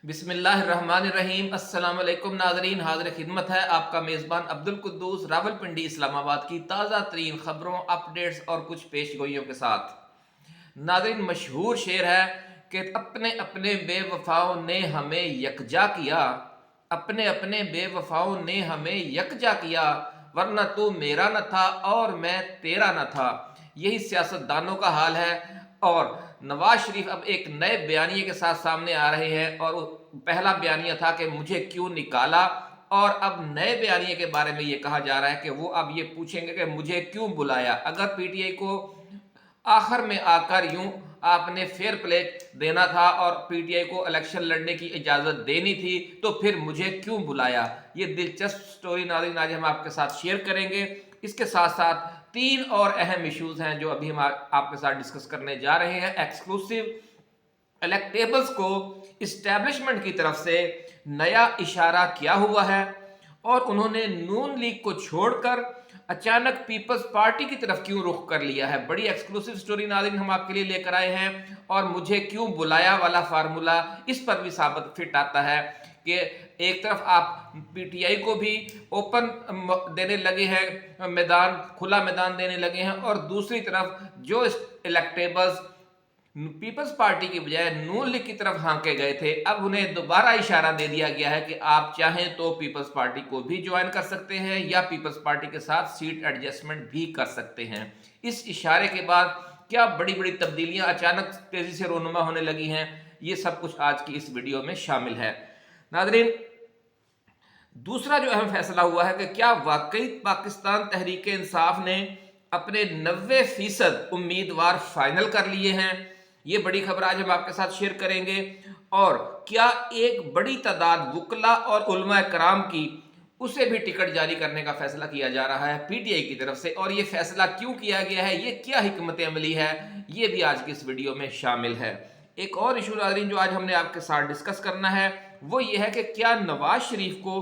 बिस्मिल्लाहिर्रहमानिर्रहीम। अस्सलाम वालेकुम नाज़रीन, हाज़िर खिदमत है आपका मेज़बान अब्दुल कुद्दूस रावलपिंडी इस्लामाबाद की ताज़ा तरीन ख़बरों, अपडेट्स और कुछ पेशगोइयों के साथ। नाज़रीन, मशहूर शेर है कि अपने अपने बेवफाओं ने हमें यकजा किया, अपने अपने बेवफाओं ने हमें यकजा किया, वरना तू मेरा न था और मैं तेरा न था। यही सियासतदानों का हाल है। और नवाज शरीफ अब एक नए बयानिए के साथ सामने आ रहे हैं। और पहला बयानिया था कि मुझे क्यों निकाला, और अब नए बयानिए के बारे में ये कहा जा रहा है कि वो अब ये पूछेंगे कि मुझे क्यों बुलाया। अगर पीटीआई को आखिर में आकर यूं आपने फेयर प्ले देना था और पीटीआई को इलेक्शन लड़ने की इजाजत देनी थी, तो फिर मुझे क्यों बुलाया। ये दिलचस्प स्टोरी नाज़रीन आज हम आपके साथ शेयर करेंगे। इसके साथ साथ तीन और अहम इश्यूज हैं जो अभी हम आपके साथ डिस्कस करने जा रहे हैं। एक्सक्लूसिव इलेक्टेबल्स को इस्टेब्लिशमेंट की तरफ से नया इशारा क्या हुआ है, और उन्होंने नून लीग को छोड़कर अचानक पीपल्स पार्टी की तरफ क्यों रुख कर लिया है। बड़ी एक्सक्लूसिव स्टोरी नाज़रीन हम आपके लिए लेकर आए हैं। और मुझे क्यों बुलाया वाला फार्मूला इस पर भी साबित फिट आता है कि एक तरफ आप पीटीआई को भी ओपन देने लगे हैं, मैदान खुला मैदान देने लगे हैं, और दूसरी तरफ जो इलेक्टेबल्स पीपल्स पार्टी की बजाय नून लीग की तरफ हांके गए थे, अब उन्हें दोबारा इशारा दे दिया गया है कि आप चाहें तो पीपल्स पार्टी को भी ज्वाइन कर सकते हैं या पीपल्स पार्टी के साथ सीट एडजस्टमेंट भी कर सकते हैं। इस इशारे के बाद क्या बड़ी बड़ी तब्दीलियां अचानक तेजी से रोनुमा होने लगी हैं, ये सब कुछ आज की इस वीडियो में शामिल है। नाज़रीन, दूसरा जो अहम फैसला हुआ है कि क्या वाकई पाकिस्तान तहरीक इंसाफ ने अपने 90% उम्मीदवार फाइनल कर लिए हैं। ये बड़ी खबर आज हम आपके साथ शेयर करेंगे। और क्या एक बड़ी तादाद वुकला और उलमा कराम की उसे भी टिकट जारी करने का फैसला किया जा रहा है पीटीआई की तरफ से, और ये फैसला क्यों किया गया है, ये क्या हिकमत अमली है, ये भी आज की इस वीडियो में शामिल है। एक और इशू नाज़रीन जो आज हमने आपके साथ डिस्कस करना है वो ये है कि क्या नवाज शरीफ को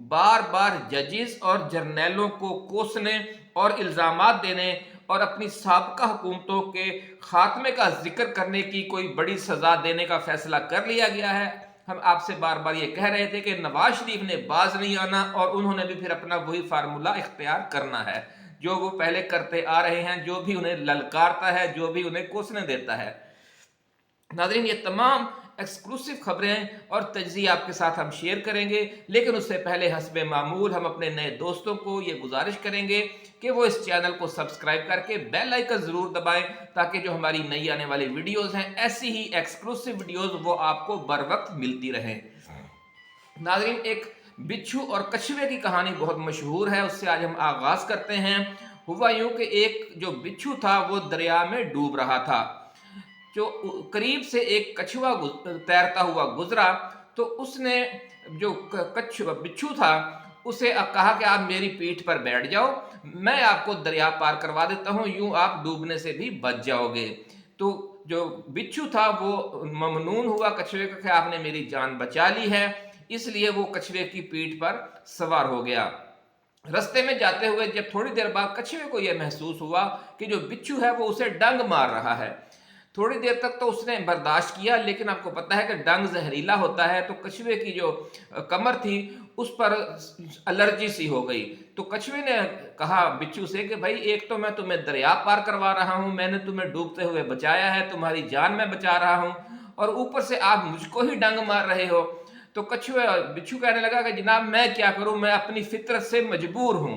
बार बार जजेस और जर्नैलों को कोसने और इल्ज़ामात देने और अपनी साबका हुकूमतों के खात्मे का जिक्र करने की कोई बड़ी सजा देने का फैसला कर लिया गया है। हम आपसे बार बार ये कह रहे थे कि नवाज शरीफ ने बाज नहीं आना, और उन्होंने भी फिर अपना वही फार्मूला इख्तियार करना है जो वो पहले करते आ रहे हैं, जो भी उन्हें ललकारता है, जो भी उन्हें कोसने देता है। नाज़रीन, ये तमाम एक्सक्लूसिव खबरें और तज्ज़िया आपके साथ हम शेयर करेंगे, लेकिन उससे पहले हस्बे मामूल हम अपने नए दोस्तों को ये गुजारिश करेंगे कि वो इस चैनल को सब्सक्राइब करके बेल आइकन ज़रूर दबाएं, ताकि जो हमारी नई आने वाली वीडियोज़ हैं, ऐसी ही एक्सक्लूसिव वीडियोज़ वो आपको बर वक्त मिलती रहें। नाज़रीन, एक बिच्छू और कछुए की कहानी बहुत मशहूर है, उससे आज हम आगाज़ करते हैं। हुआ यूँ कि एक जो बिच्छू था वो दरिया में डूब रहा था। जो करीब से एक कछुआ तैरता हुआ गुजरा, तो उसने जो कछुआ बिच्छू था उसे कहा कि आप मेरी पीठ पर बैठ जाओ, मैं आपको दरिया पार करवा देता हूँ, यूं आप डूबने से भी बच जाओगे। तो जो बिच्छू था वो ममनून हुआ कछुए का कि आपने मेरी जान बचा ली है, इसलिए वो कछुए की पीठ पर सवार हो गया। रास्ते में जाते हुए जब थोड़ी देर बाद कछुए को यह महसूस हुआ कि जो बिच्छू है वो उसे डंग मार रहा है। थोड़ी देर तक तो उसने बर्दाश्त किया, लेकिन आपको पता है कि डंग जहरीला होता है, तो कछुए की जो कमर थी उस पर एलर्जी सी हो गई। तो कछुए ने कहा बिच्छू से कि भाई, एक तो मैं तुम्हें दरिया पार करवा रहा हूं, मैंने तुम्हें डूबते हुए बचाया है, तुम्हारी जान मैं बचा रहा हूं, और ऊपर से आप मुझको ही डंग मार रहे हो। तो बिच्छू कहने लगा कि जनाब मैं क्या करूं, मैं अपनी फितरत से मजबूर हूं।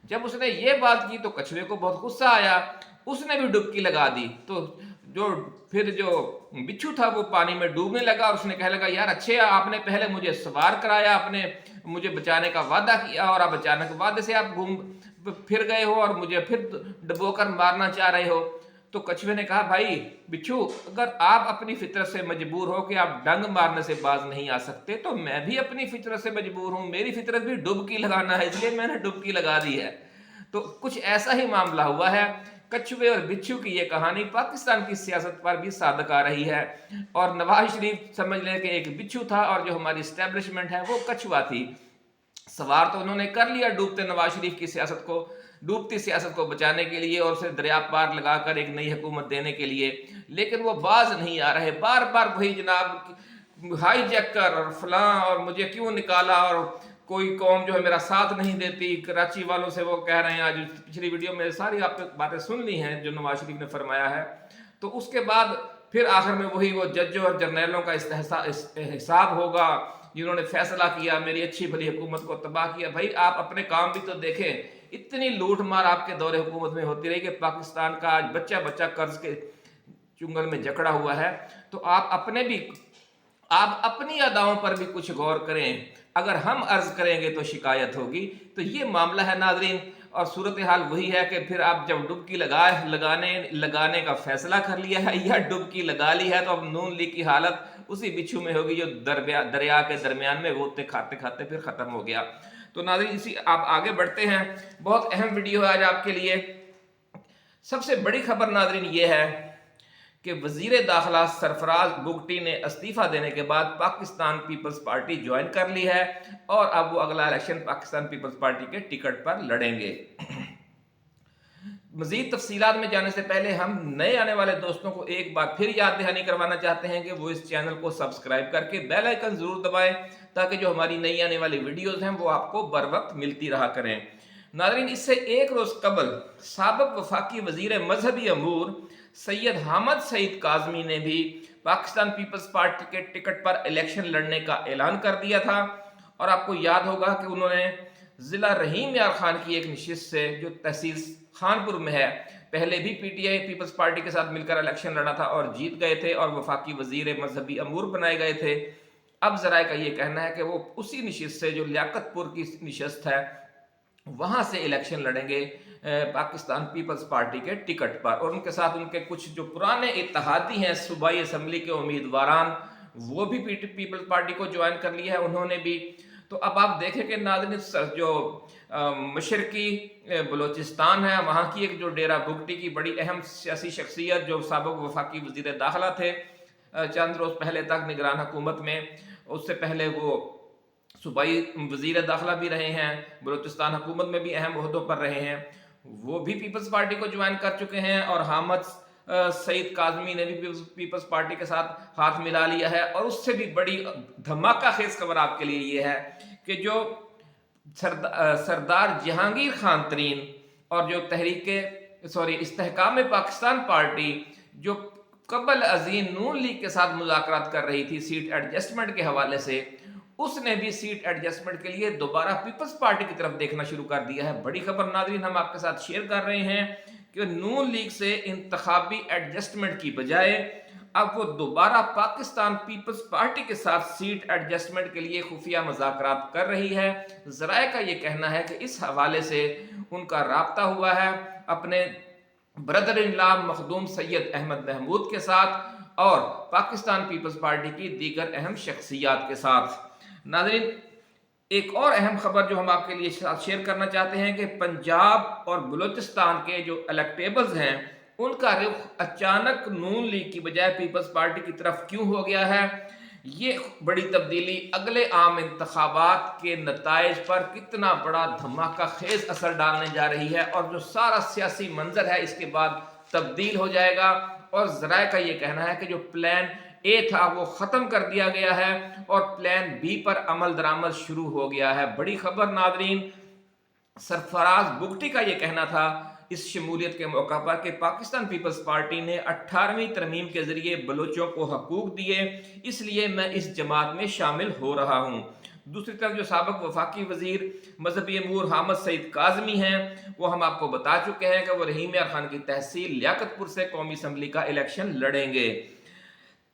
जब उसने ये बात की तो कछुए को बहुत गुस्सा आया, उसने भी डुबकी लगा दी। तो जो बिच्छू था वो पानी में डूबने लगा, और उसने कहने लगा यार अच्छे, आपने पहले मुझे सवार कराया, आपने मुझे बचाने का वादा किया, और अब अचानक वादे से आप घूम फिर गए हो और मुझे फिर डुबोकर मारना चाह रहे हो। तो कछुए ने कहा भाई बिच्छू, अगर आप अपनी फितरत से मजबूर हो कि आप डंग मारने से बाज नहीं आ सकते, तो मैं भी अपनी फितरत से मजबूर हूं, मेरी फितरत भी डुबकी लगाना है, इसलिए मैंने डुबकी लगा दी है। तो कुछ ऐसा ही मामला हुआ है। कछुए और बिच्छू की यह कहानी पाकिस्तान की सियासत पर भी सादक आ रही है, और नवाज शरीफ समझ लें कि एक बिच्छू था और जो हमारी इस्टेब्लिशमेंट है वो कछुआ थी। सवार तो उन्होंने कर लिया डूबते नवाज शरीफ की सियासत को, डूबती सियासत को बचाने के लिए और उसे दरिया पार लगाकर एक नई हुकूमत देने के लिए, लेकिन वो बाज नहीं आ रहे। बार बार वही जनाब हाई जैक कर और फलां और मुझे क्यों निकाला और कोई कौम जो है मेरा साथ नहीं देती। कराची वालों से वो कह रहे हैं, आज पिछली वीडियो में सारी आपने बातें सुन ली हैं जो नवाज शरीफ ने फरमाया है। तो उसके बाद फिर आखिर में वही वो जजों और जर्नैलों का हिसाब होगा जिन्होंने फैसला किया, मेरी अच्छी भली हुकूमत को तबाह किया। भाई आप अपने काम भी तो देखें। इतनी लूट मार आपके दौरे हुकूमत में होती रही कि पाकिस्तान का आज बच्चा बच्चा कर्ज के चुंगल में जकड़ा हुआ है। तो आप अपनी अदाओं पर भी कुछ गौर करें। अगर हम अर्ज करेंगे तो शिकायत होगी। तो ये मामला है नाज़रीन, और सूरत हाल वही है कि फिर आप जब डुबकी लगाने का फैसला कर लिया है या डुबकी लगा ली है, तो अब नून लीग की हालत उसी बिच्छू में होगी जो दरिया के दरमियान में गोते खाते खाते फिर खत्म हो गया। तो नाज़रीन इसी आप आगे बढ़ते हैं। बहुत अहम वीडियो है आज आपके लिए। सबसे बड़ी खबर नाज़रीन ये है कि वजीर दाखिला सरफराज बुगटी ने इस्तीफा देने के बाद पाकिस्तान पीपल्स पार्टी ज्वाइन कर ली है और अब वो अगला इलेक्शन पाकिस्तान पीपल्स पार्टी के टिकट पर लड़ेंगे। मजीद तफसीलात में जाने से पहले हम नए आने वाले दोस्तों को एक बार फिर याद दहानी करवाना चाहते हैं कि वो इस चैनल को सब्सक्राइब करके बेल आइकन जरूर दबाएं, ताकि जो हमारी नई आने वाली वीडियोस हैं वो आपको बर वक्त मिलती रहा करें। नाज़रीन इससे एक रोज कबल साबिक वफाकी वजीर मजहबी अमूर सैयद हामिद सईद काज़मी ने भी पाकिस्तान पीपल्स पार्टी के टिकट पर इलेक्शन लड़ने का ऐलान कर दिया था। और आपको याद होगा कि उन्होंने जिला रहीम यार खान की एक नशिस्त से जो तहसील खानपुर में है, पहले भी पीटीआई पीपल्स पार्टी के साथ मिलकर इलेक्शन लड़ा था और जीत गए थे और वफाकी वजीर मजहबी अमूर बनाए गए थे। अब जराए का ये कहना है कि वो उसी नशिस्त से जो लियाकतपुर की नशिस्त है वहां से इलेक्शन लड़ेंगे पाकिस्तान पीपल्स पार्टी के टिकट पर। और उनके साथ उनके कुछ जो पुराने इत्तेहादी हैं सूबाई असम्बली के उम्मीदवारान, वो भी पीपल्स पार्टी को ज्वाइन कर लिया है उन्होंने भी। तो अब आप देखें कि नाज़रीन जो मशरकी बलोचिस्तान है वहाँ की एक जो डेरा बुगटी की बड़ी अहम सियासी शख्सियत जो साबिक वफाकी वज़ीर दाखिला थे चंद रोज़ पहले तक निगरान हुकूमत में, उससे पहले वो सूबाई वज़ीर दाखिला भी रहे हैं, बलूचिस्तान हुकूमत में भी अहम ओहदों पर रहे हैं, वो भी पीपल्स पार्टी को ज्वाइन कर चुके हैं। और हामिद सईद काज़मी ने भी पीपल्स पार्टी के साथ हाथ मिला लिया है। और उससे भी बड़ी धमाका खेज खबर आपके लिए ये है कि जो सरदार जहांगीर खान तरीन और जो इस्तेहकाम पाकिस्तान पार्टी जो कबल अजीम नून लीग के साथ मुज़ाकरात कर रही थी सीट एडजस्टमेंट के हवाले से, उसने भी सीट एडजस्टमेंट के लिए दोबारा पीपल्स पार्टी की तरफ देखना शुरू कर दिया है। बड़ी खबर नाज़रीन हम आपके साथ शेयर कर रहे हैं कि नून लीग से इंतखाबी एडजस्टमेंट की बजाय अब वो दोबारा पाकिस्तान पीपल्स पार्टी के साथ सीट एडजस्टमेंट के लिए खुफिया मुज़ाकरात कर रही है। ज़राए का ये कहना है कि इस हवाले से उनका राब्ता हुआ है अपने brother in law Makhdoom Syed Ahmed Mahmood के साथ और पाकिस्तान पीपल्स पार्टी की दीगर अहम शख्सियात के साथ। नाज़रीन एक और अहम खबर जो हम आपके लिए शेयर करना चाहते हैं कि पंजाब और बलूचिस्तान के जो इलेक्टेबल्स हैं उनका रुख अचानक नून लीग की बजाय पीपल्स पार्टी की तरफ क्यों हो गया है। ये बड़ी तब्दीली अगले आम इंतखाबात के नताइज पर कितना बड़ा धमाका खेज असर डालने जा रही है और जो सारा सियासी मंजर है इसके बाद तब्दील हो जाएगा। और ज़राए का ये कहना है कि जो प्लान ए था वो ख़त्म कर दिया गया है और प्लान बी पर अमल दरामद शुरू हो गया है। बड़ी खबर नाज़रीन, सरफराज बुगटी का ये कहना था इस शमूलियत के मौका पर कि पाकिस्तान पीपल्स पार्टी ने 18वीं तरमीम के जरिए बलोचों को हकूक दिए, इसलिए मैं इस जमात में शामिल हो रहा हूँ। दूसरी तरफ जो साबिक वफाकी वजीर मजहबी अमूर हामिद सईद काज़मी हैं वो हम आपको बता चुके हैं कि वो रहीम यार खान की तहसील लियाकतपुर से कौमी असम्बली का इलेक्शन लड़ेंगे।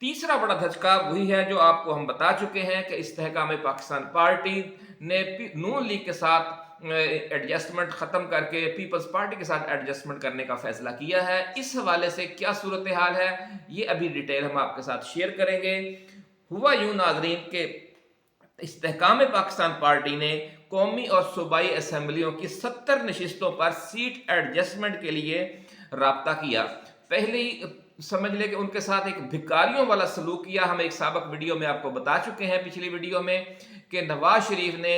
तीसरा बड़ा धचका वही है जो आपको हम बता चुके हैं कि इस्तेहकाम पाकिस्तान पार्टी ने नून लीग के साथ एडजस्टमेंट ख़त्म करके पीपल्स पार्टी के साथ एडजस्टमेंट करने का फैसला किया है। इस हवाले से क्या सूरत हाल है ये अभी डिटेल हम आपके साथ शेयर करेंगे। हुआ यूं नाज़रीन के इस्तेहकाम पाकिस्तान पार्टी ने कौमी और सूबाई असम्बलियों की 70 नशिस्तों पर सीट एडजस्टमेंट के लिए राब्ता किया। पहले ही समझ ले कि उनके साथ एक भिखारियों वाला सलूक किया। हम एक साबिक वीडियो में आपको बता चुके हैं पिछली वीडियो में कि नवाज शरीफ ने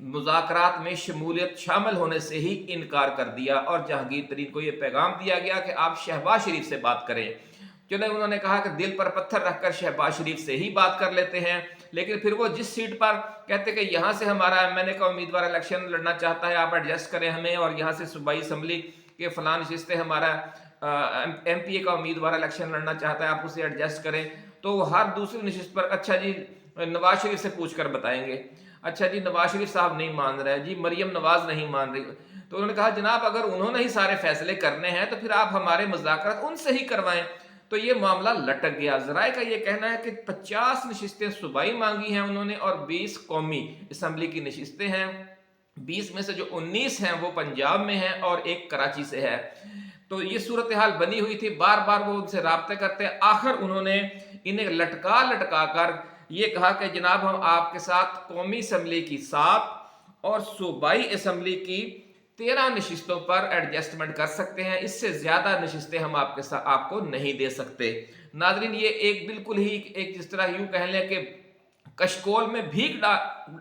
मुज़ाकरात में शमूलियत शामिल होने से ही इनकार कर दिया और जहांगीर तरीन को यह पैगाम दिया गया कि आप शहबाज शरीफ से बात करें। चलो उन्होंने कहा कि दिल पर पत्थर रखकर शहबाज शरीफ से ही बात कर लेते हैं, लेकिन फिर वो जिस सीट पर कहते कि यहाँ से हमारा एमएनए का उम्मीदवार इलेक्शन लड़ना चाहता है, आप एडजस्ट करें हमें, और यहाँ से सूबाई असम्बली के फलां नशिस्तें हमारा एमपीए का उम्मीदवार इलेक्शन लड़ना चाहता है, आप उसे एडजस्ट करें, तो हर दूसरी नशिस्त पर अच्छा जी नवाज शरीफ से पूछ कर बताएंगे, अच्छा जी नवाज शरीफ साहब नहीं मान रहे, जी मरियम नवाज नहीं मान रही। तो उन्होंने कहा जनाब अगर उन्होंने ही सारे फैसले करने हैं तो फिर आप हमारे मुज़ाकरात उनसे ही करवाएं। तो ये मामला लटक गया। ज़राए का ये कहना है कि 50 नशिस्तें सूबाई मांगी हैं उन्होंने और 20 कौमी असम्बली की नशिस्तें हैं। 20 में से जो 19 हैं वो पंजाब में हैं और एक कराची से है। तो ये सूरत हाल बनी हुई थी, बार बार वो उनसे राब्ते करते, आखिर उन्होंने इन्हें लटका लटका कर ये कहा कि जनाब हम आपके साथ कौमी असम्बली की 7 और सूबाई असम्बली की 13 नशिस्तों पर एडजस्टमेंट कर सकते हैं, इससे ज्यादा नशिस्तें हम आपके साथ आपको नहीं दे सकते। नाजरीन ये एक बिल्कुल ही एक जिस तरह यूं कह लें कि कशकोल में भीख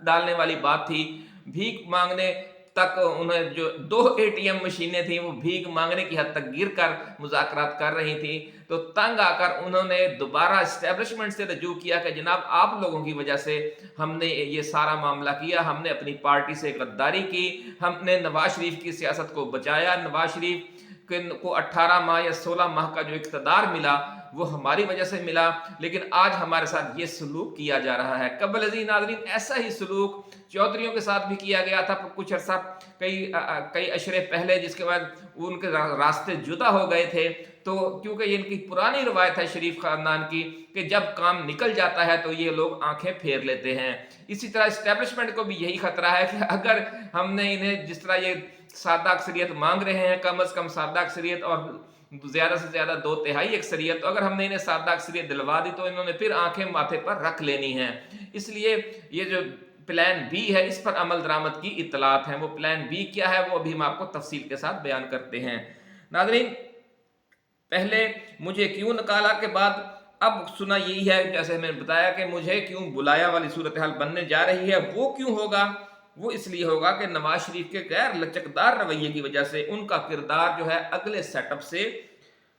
डालने वाली बात थी। भीख मांगने तक उन्हें जो 2 एटीएम मशीनें थी वो भीख मांगने की हद तक गिर कर मुज़ाकरात कर रही थी, तो तंग आकर उन्होंने दोबारा एस्टेब्लिशमेंट से रजू किया कि जनाब आप लोगों की वजह से हमने ये सारा मामला किया, हमने अपनी पार्टी से गद्दारी की, हमने नवाज शरीफ की सियासत को बचाया, नवाज शरीफ को 18 माह या 16 माह का जो इक़्तिदार मिला वो हमारी वजह से मिला, लेकिन आज हमारे साथ ये सलूक किया जा रहा है। कबल अज़ीज़ नाज़रीन ऐसा ही सलूक चौधरियों के साथ भी किया गया था कुछ अर्सा कई अशरे पहले, जिसके बाद उनके रास्ते जुदा हो गए थे। तो क्योंकि ये इनकी पुरानी रवायत है शरीफ खानदान की कि जब काम निकल जाता है तो ये लोग आंखें फेर लेते हैं। इसी तरह इस्टेब्लिशमेंट को भी यही खतरा है कि अगर हमने इन्हें जिस तरह ये सादा अक्सरियत मांग रहे हैं, कम अज कम सादा अक्सरियत और ज्यादा से ज्यादा 2/3 अक्सरियत, तो अगर हमने इन्हें सादा अक्सरियत दिलवा दी तो इन्होंने फिर आंखें माथे पर रख लेनी है। इसलिए ये जो प्लान बी है इस पर अमल दरामद की इतलात हैं। वो प्लान बी क्या है वो अभी हम आपको तफसील के साथ बयान करते हैं। नाज़रीन पहले मुझे क्यों निकाला के बाद अब सुना यही है, जैसे मैंने बताया कि मुझे क्यों बुलाया वाली सूरत हाल बनने जा रही है। वो क्यों होगा? वो इसलिए होगा कि नवाज शरीफ के गैर लचकदार रवैये की वजह से उनका किरदार जो है अगले सेटअप से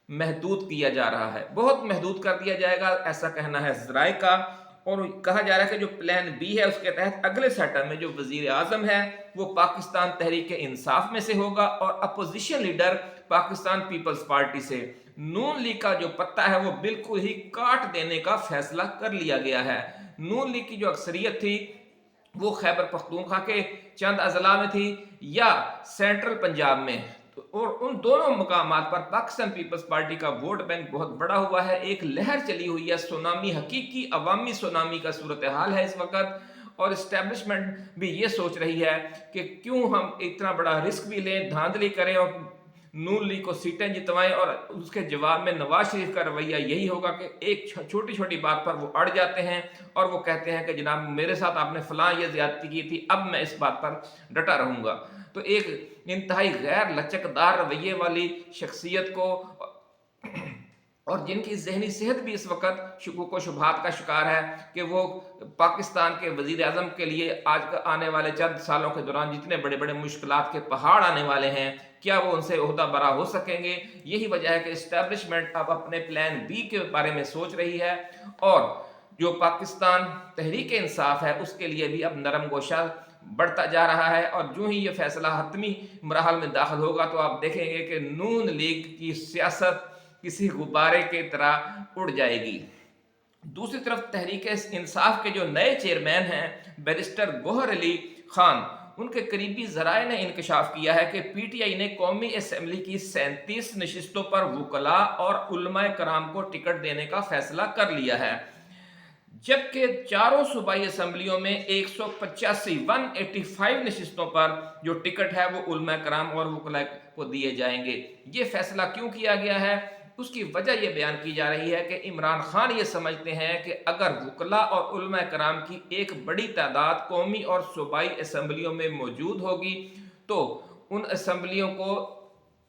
महदूद किया जा रहा है, बहुत महदूद कर दिया जाएगा, ऐसा कहना है ज़राए का। और कहा जा रहा है कि जो प्लान बी है उसके तहत अगले सेटअप में जो वजीर आजम है वो पाकिस्तान तहरीक इंसाफ में से होगा और अपोजिशन लीडर पाकिस्तान पीपल्स पार्टी से। नून लीग का जो पत्ता है वो बिल्कुल ही काट देने का फैसला कर लिया गया है। नून लीग की जो अक्सरियत थी वो खैबर पख्तूनख्वा के चंद अजला में थी या सेंट्रल पंजाब में, और उन दोनों मकामात पर पाकिस्तान पीपल्स पार्टी का वोट बैंक बहुत बड़ा हुआ है। एक लहर चली हुई है, सुनामी, हकीकी अवामी सुनामी का सूरत हाल है इस वक्त। और इस्टेब्लिशमेंट भी ये सोच रही है कि क्यों हम इतना बड़ा रिस्क भी लें, धांधली करें और नून लीग को सीटें जितवाएं, और उसके जवाब में नवाज शरीफ का रवैया यही होगा कि एक छोटी छोटी बात पर वो अड़ जाते हैं और वो कहते हैं कि जनाब मेरे साथ आपने फलां ये ज्यादती की थी, अब मैं इस बात पर डटा रहूंगा। तो एक इंतहाई गैर लचकदार रवैये वाली शख्सियत को और जिनकी जहनी सेहत भी इस वक्त शुकूक व शुबहात का शिकार है कि वो पाकिस्तान के वजीर आजम के लिए आज आने वाले चंद सालों के दौरान जितने बड़े बड़े मुश्किलात के पहाड़ आने वाले हैं, क्या वो उनसे ओहदा बरा हो सकेंगे? यही वजह है कि इस्टेब्लिशमेंट अब अपने प्लान बी के बारे में सोच रही है और जो पाकिस्तान तहरीक इंसाफ है उसके लिए भी अब नरम गोशा बढ़ता जा रहा है। और जो ही ये फैसला हतमी मराहल में दाखिल होगा तो आप देखेंगे कि नून लीग की सियासत किसी गुब्बारे की तरह उड़ जाएगी। दूसरी तरफ तहरीक इंसाफ के जो नए चेयरमैन हैं बैरिस्टर गौहर अली खान, उनके करीबी ज़राए ने इंकशाफ किया है कि पीटीआई ने कौमी असम्बली की 37 नशिस्तों पर वकला और उलमाए कराम को टिकट देने का फैसला कर लिया है, जबकि चारों सूबाई असम्बलियों में 185 नशिस्तों पर जो टिकट है वो उलमा कराम और वकला को दिए जाएंगे। ये फैसला क्यों किया गया है उसकी वजह यह बयान की जा रही है कि इमरान खान ये समझते हैं कि अगर वकला और उलमा कराम की एक बड़ी तादाद कौमी और सूबाई असम्बलियों में मौजूद होगी तो उन असम्बलियों को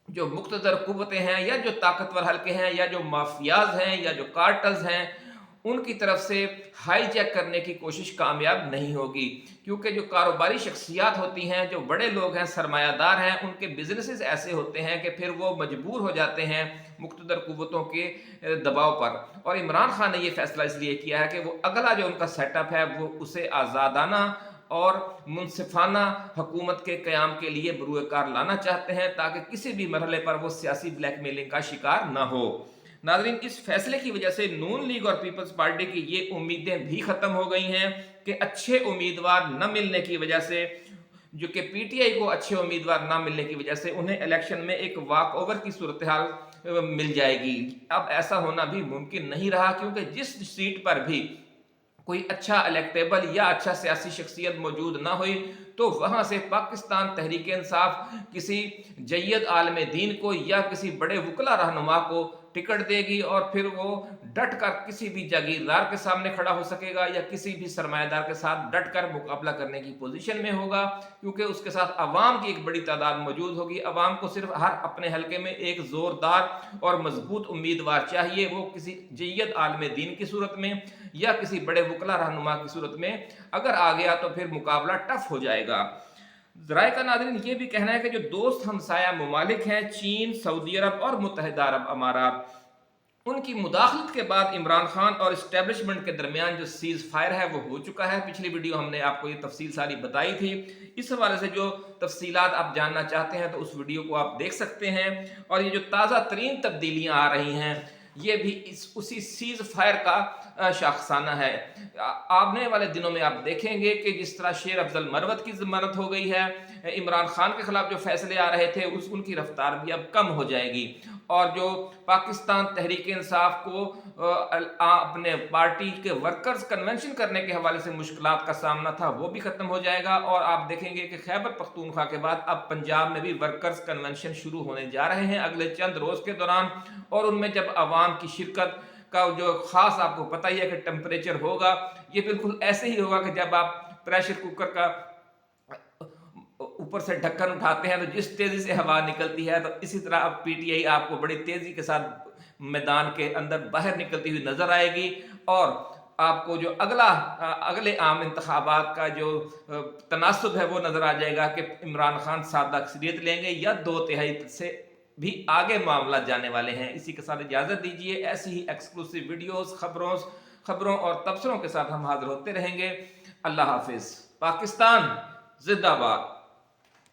जो मुख्तदर कुव्वतें हैं या जो ताकतवर हल्के हैं या जो माफियाज हैं या जो कार्टल्स हैं ان کی طرف سے ہائی جیک کرنے کی کوشش کامیاب نہیں ہوگی، کیونکہ جو کاروباری شخصیات ہوتی ہیں، جو بڑے لوگ ہیں، سرمایہ دار ہیں، ان کے بزنسز ایسے ہوتے ہیں کہ پھر وہ مجبور ہو جاتے ہیں مقتدر قوتوں کے دباؤ پر، اور عمران خان نے یہ فیصلہ اس لیے کیا ہے کہ وہ اگلا جو ان کا سیٹ اپ ہے وہ اسے آزادانہ اور منصفانہ حکومت کے قیام کے لیے بروئے کار لانا چاہتے ہیں، تاکہ کسی بھی مرحلے پر وہ سیاسی بلیک میلنگ کا شکار نہ ہو۔ ناظرین، اس فیصلے کی وجہ سے نون لیگ اور پیپلز پارٹی کی یہ امیدیں بھی ختم ہو گئی ہیں کہ اچھے امیدوار نہ ملنے کی وجہ سے، جو کہ پی ٹی آئی کو اچھے امیدوار نہ ملنے کی وجہ سے انہیں الیکشن میں ایک واک اوور کی صورتحال مل جائے گی۔ اب ایسا ہونا بھی ممکن نہیں رہا، کیونکہ جس سیٹ پر بھی کوئی اچھا الیکٹیبل یا اچھا سیاسی شخصیت موجود نہ ہوئی تو وہاں سے پاکستان تحریک انصاف کسی جید عالم دین کو یا کسی بڑے وکلا رہنما کو ٹکٹ دے گی، اور پھر وہ ڈٹ کر کسی بھی جاگیردار کے سامنے کھڑا ہو سکے گا یا کسی بھی سرمایہ دار کے ساتھ ڈٹ کر مقابلہ کرنے کی پوزیشن میں ہوگا، کیونکہ اس کے ساتھ عوام کی ایک بڑی تعداد موجود ہوگی۔ عوام کو صرف ہر اپنے حلقے میں ایک زوردار اور مضبوط امیدوار چاہیے، وہ کسی جید عالم دین کی صورت میں یا کسی بڑے وکلا رہنما کی صورت میں اگر آ گیا تو پھر مقابلہ ٹف ہو جائے گا۔ ذرائع کا ناظرین یہ بھی کہنا ہے کہ جو دوست ہمسایہ ممالک ہیں، چین، سعودی عرب اور متحدہ عرب امارات، ان کی مداخلت کے بعد عمران خان اور اسٹیبلشمنٹ کے درمیان جو سیز فائر ہے وہ ہو چکا ہے۔ پچھلی ویڈیو ہم نے آپ کو یہ تفصیل ساری بتائی تھی، اس حوالے سے جو تفصیلات آپ جاننا چاہتے ہیں تو اس ویڈیو کو آپ دیکھ سکتے ہیں۔ اور یہ جو تازہ ترین تبدیلیاں آ رہی ہیں یہ بھی اسی سیز فائر کا شاخسانہ ہے۔ آنے والے دنوں میں آپ دیکھیں گے کہ جس طرح شیر افضل مروت کی ضمانت ہو گئی ہے، عمران خان کے خلاف جو فیصلے آ رہے تھے ان کی رفتار بھی اب کم ہو جائے گی، اور جو پاکستان تحریک انصاف کو اپنے پارٹی کے ورکرز کنونشن کرنے کے حوالے سے مشکلات کا سامنا تھا وہ بھی ختم ہو جائے گا۔ اور آپ دیکھیں گے کہ خیبر پختونخوا کے بعد اب پنجاب میں بھی ورکرز کنونشن شروع ہونے جا رہے ہیں اگلے چند روز کے دوران، اور ان میں جب عوام کی شرکت کا جو خاص آپ کو پتہ ہی ہے کہ ٹیمپریچر ہوگا، یہ بالکل ایسے ہی ہوگا کہ جب آپ پریشر کوکر کا اوپر سے ڈھکن اٹھاتے ہیں تو جس تیزی سے ہوا نکلتی ہے، تو اسی طرح اب پی ٹی آئی آپ کو بڑی تیزی کے ساتھ میدان کے اندر باہر نکلتی ہوئی نظر آئے گی، اور آپ کو جو اگلے عام انتخابات کا جو تناسب ہے وہ نظر آ جائے گا کہ عمران خان سادہ اکثریت لیں گے یا 2/3 سے بھی آگے معاملات جانے والے ہیں۔ اسی کے ساتھ اجازت دیجیے، ایسی ہی ایکسکلوسیو ویڈیوز، خبروں اور تبصروں کے ساتھ ہم حاضر ہوتے رہیں گے۔ اللہ حافظ۔ پاکستان زندہ باد۔